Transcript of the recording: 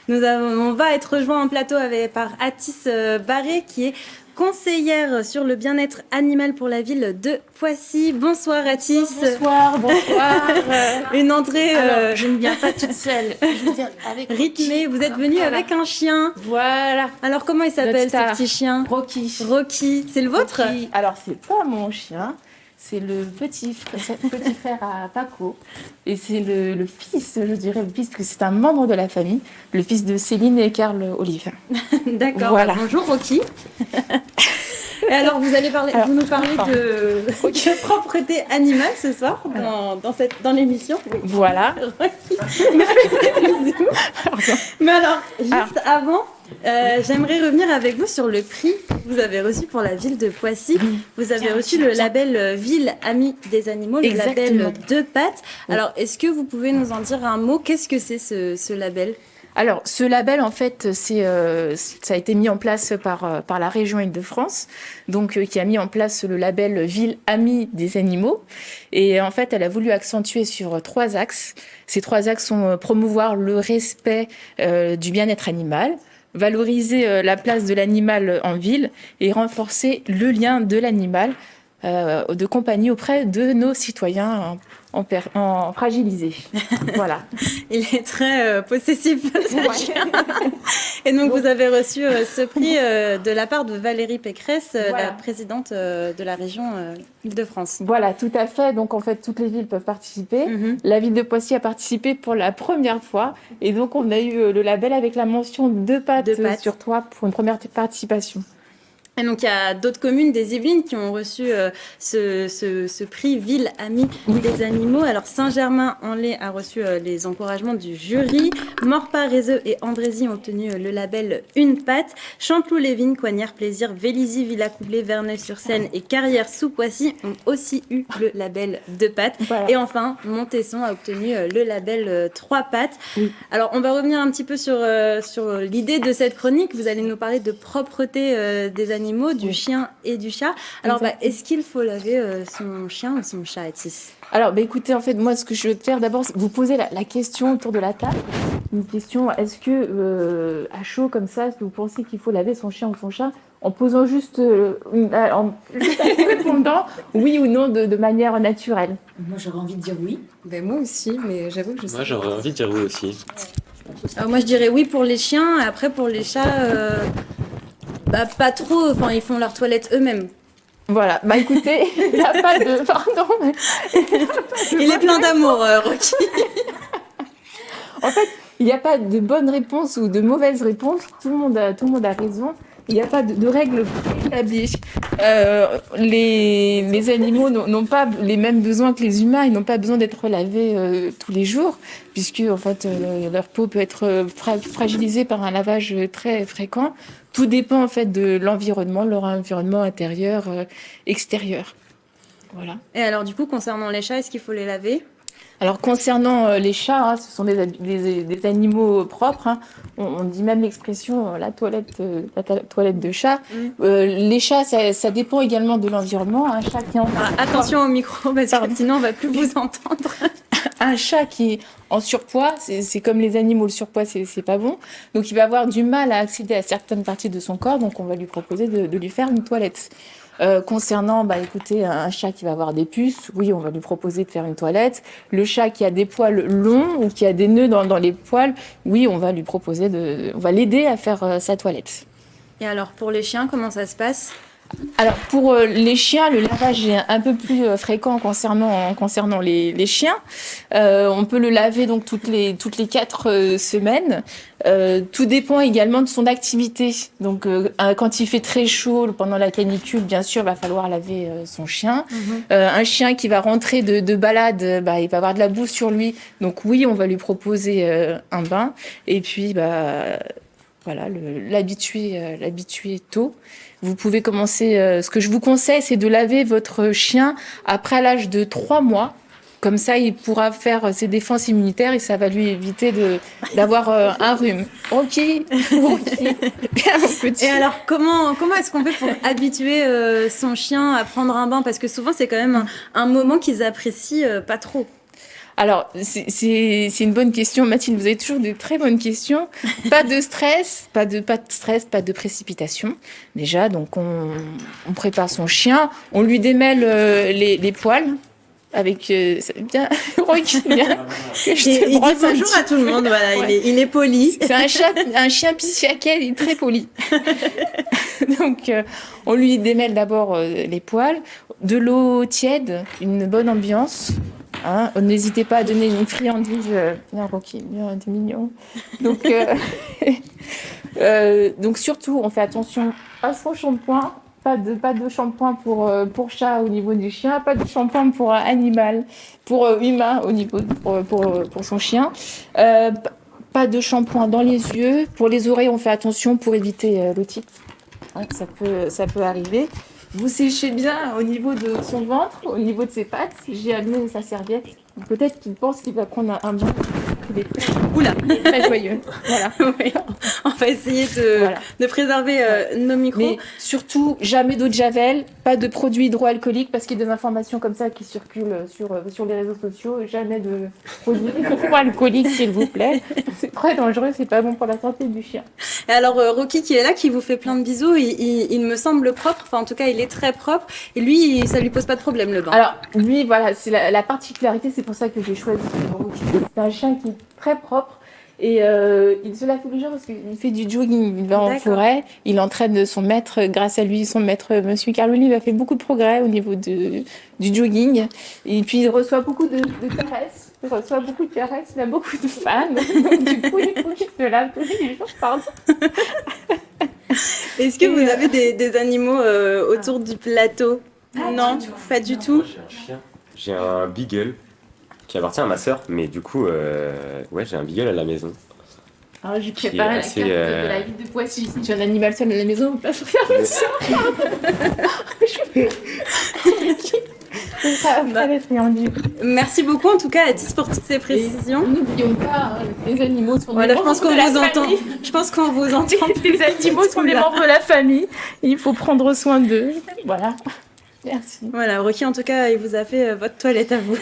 On va être rejoint en plateau par Athis Barré, qui est conseillère sur le bien-être animal pour la ville de Poissy. Bonsoir Athis. Bonsoir. Une entrée Alors, je ne viens pas toute seule. Je viens avec rythmée. Vous êtes venue avec un chien. Voilà. Alors comment il s'appelle ce petit chien? Rocky. Rocky. C'est le vôtre? Rocky. Alors c'est pas mon chien. C'est le petit frère à Paco. Et c'est le fils, je dirais, puisque c'est un membre de la famille, le fils de Céline et Karl Olive. D'accord. Voilà. Bonjour Rocky. Et alors, vous nous parler de propreté animale ce soir dans l'émission. Voilà. Mais alors, juste avant, j'aimerais revenir avec vous sur le prix que vous avez reçu pour la ville de Poissy. Vous avez reçu le label Ville Amie des Animaux, le label Deux Pattes. Alors, est-ce que vous pouvez nous en dire un mot? Qu'est-ce que c'est ce label? Alors, ce label, en fait, ça a été mis en place par la région Île-de-France, donc qui a mis en place le label Ville Amie des Animaux. Et en fait, elle a voulu accentuer sur 3 axes. Ces 3 axes sont promouvoir le respect du bien-être animal, valoriser la place de l'animal en ville et renforcer le lien de l'animal de compagnie auprès de nos citoyens en fragilisé. Voilà. Il est très possessif, ce chien. Et donc, vous avez reçu ce prix de la part de Valérie Pécresse, la présidente de la région Île-de-France. Voilà, tout à fait. Donc, en fait, toutes les villes peuvent participer. La ville de Poissy a participé pour la première fois. Et donc, on a eu le label avec la mention Deux pattes sur 3 pour une première participation. Et donc, il y a d'autres communes des Yvelines qui ont reçu ce prix Ville Amie des Animaux. Alors, Saint-Germain-en-Laye a reçu les encouragements du jury. Morpa, Rézeux et Andrézy ont obtenu le label Une Patte. Chanteloup-les-Vignes, Coignères, Plaisir, Vélizy, Villacoublay, Verneuil-sur-Seine et Carrières-sous-Poissy ont aussi eu le label Deux Pattes. Voilà. Et enfin, Montesson a obtenu le label Trois Pattes. Oui. Alors, on va revenir un petit peu sur l'idée de cette chronique. Vous allez nous parler de propreté des animaux, du chien et du chat. Alors, est-ce qu'il faut laver son chien ou son chat, Athis? Alors, écoutez, en fait, moi, ce que je veux faire d'abord, c'est vous poser la question autour de la table. Une question, est-ce que, à chaud comme ça, est-ce que vous pensez qu'il faut laver son chien ou son chat en posant juste en répondant oui ou non de manière naturelle? Moi, j'aurais envie de dire oui. Ben, moi aussi, mais j'avoue que je sais. Moi, j'aurais envie de dire oui aussi. Alors, moi, je dirais oui pour les chiens, et après, pour les chats... pas trop, enfin ils font leur toilette eux-mêmes. Voilà, écoutez, il n'y a pas de... Pardon. Il est plein d'amour, Rocky. En fait, il n'y a pas de bonne réponse ou de mauvaise réponse. Tout le monde a raison. Il n'y a pas de règles préétablies. Les animaux n'ont pas les mêmes besoins que les humains. Ils n'ont pas besoin d'être lavés tous les jours, puisque en fait, leur peau peut être fragilisée par un lavage très fréquent. Tout dépend en fait de l'environnement, leur environnement intérieur, extérieur. Voilà. Et alors du coup, concernant les chats, est-ce qu'il faut les laver ? Alors concernant les chats, ce sont des animaux propres. On dit même l'expression la toilette de chat. Les chats, ça dépend également de l'environnement. Un chat qui attention au micro parce que sinon on va plus vous entendre. Un chat qui est en surpoids, c'est comme les animaux, le surpoids c'est pas bon. Donc il va avoir du mal à accéder à certaines parties de son corps. Donc on va lui proposer de lui faire une toilette. Concernant, écoutez, un chat qui va avoir des puces, oui, on va lui proposer de faire une toilette. Le chat qui a des poils longs ou qui a des nœuds dans les poils, oui, on va lui proposer on va l'aider à faire sa toilette. Et alors, pour les chiens, comment ça se passe ? Alors, pour les chiens, le lavage est un peu plus fréquent concernant les chiens. On peut le laver donc toutes les 4 semaines. Tout dépend également de son activité. Donc, quand il fait très chaud pendant la canicule, bien sûr, il va falloir laver son chien. Un chien qui va rentrer de balade, il va avoir de la boue sur lui. Donc, oui, on va lui proposer un bain. Et puis, voilà, l'habituer tôt. Vous pouvez commencer, ce que je vous conseille, c'est de laver votre chien après l'âge de 3 mois. Comme ça, il pourra faire ses défenses immunitaires et ça va lui éviter d'avoir un rhume. Ok. Bien, mon petit. Et alors, comment est-ce qu'on fait pour habituer son chien à prendre un bain ? Parce que souvent, c'est quand même un moment qu'ils apprécient pas trop. Alors, c'est une bonne question, Mathilde. Vous avez toujours des très bonnes questions. Pas de stress, pas de précipitation. Déjà, donc on prépare son chien, on lui démêle les poils. Avec ça veut bien Rocky, bien que je te Il dit brosse un bonjour petit à tout le monde, voilà, Ouais. il est poli. C'est un chien pisciaquet, il est très poli. Donc, on lui démêle d'abord les poils, de l'eau tiède, une bonne ambiance. Hein. N'hésitez pas à donner une friandise. Bien, Rocky, bien, t'es mignon. Donc, donc, surtout, on fait attention à son shampoing. Pas de shampoing pour chat au niveau du chien, pas de shampoing pour animal, pour humain au niveau pour son chien. Pas de shampoing dans les yeux. Pour les oreilles, on fait attention pour éviter l'otite. Hein, ça peut arriver. Vous séchez bien au niveau de son ventre, au niveau de ses pattes. J'ai amené sa serviette. Peut-être qu'il pense qu'il va prendre un bain. Il est très joyeux. Voilà. Oui, on va essayer de préserver nos micros. Mais surtout, jamais d'eau de javel, pas de produits hydroalcooliques, parce qu'il y a des informations comme ça qui circulent sur les réseaux sociaux. Jamais de produits hydroalcooliques, s'il vous plaît. C'est très dangereux, c'est pas bon pour la santé du chien. Et alors, Rocky qui est là, qui vous fait plein de bisous, il me semble propre, enfin en tout cas il est très propre, et lui, ça lui pose pas de problème le bain. Alors, lui, voilà, c'est la particularité, c'est pour ça que j'ai choisi Rocky. C'est un chien qui est très propre. Et il se lave tous les jours parce qu'il fait du jogging, il va en forêt, il entraîne son maître, grâce à lui, son maître, Monsieur Carloli, il a fait beaucoup de progrès au niveau du jogging. Et puis il reçoit beaucoup de caresses, il a beaucoup de fans, donc du coup il se lave tous les jours, pardon. Est-ce que vous avez des animaux autour du plateau? Non, pas du tout. Moi, j'ai un chien, j'ai un beagle qui appartient à ma sœur, mais du coup, ouais, j'ai un beagle à la maison. Alors j'ai préparé assez, la carte de la ville de Poissy. Si j'ai un animal seul à la maison, on peut pas faire ça. Merci beaucoup en tout cas Atis pour toutes ces précisions. N'oublions pas, les animaux sont Voilà, des je pense membres qu'on de la vous entend. famille. Je pense qu'on vous entend. Les animaux sont des membres de la famille. Il faut prendre soin d'eux. Voilà. Merci. Voilà, Rocky en tout cas, il vous a fait votre toilette à vous.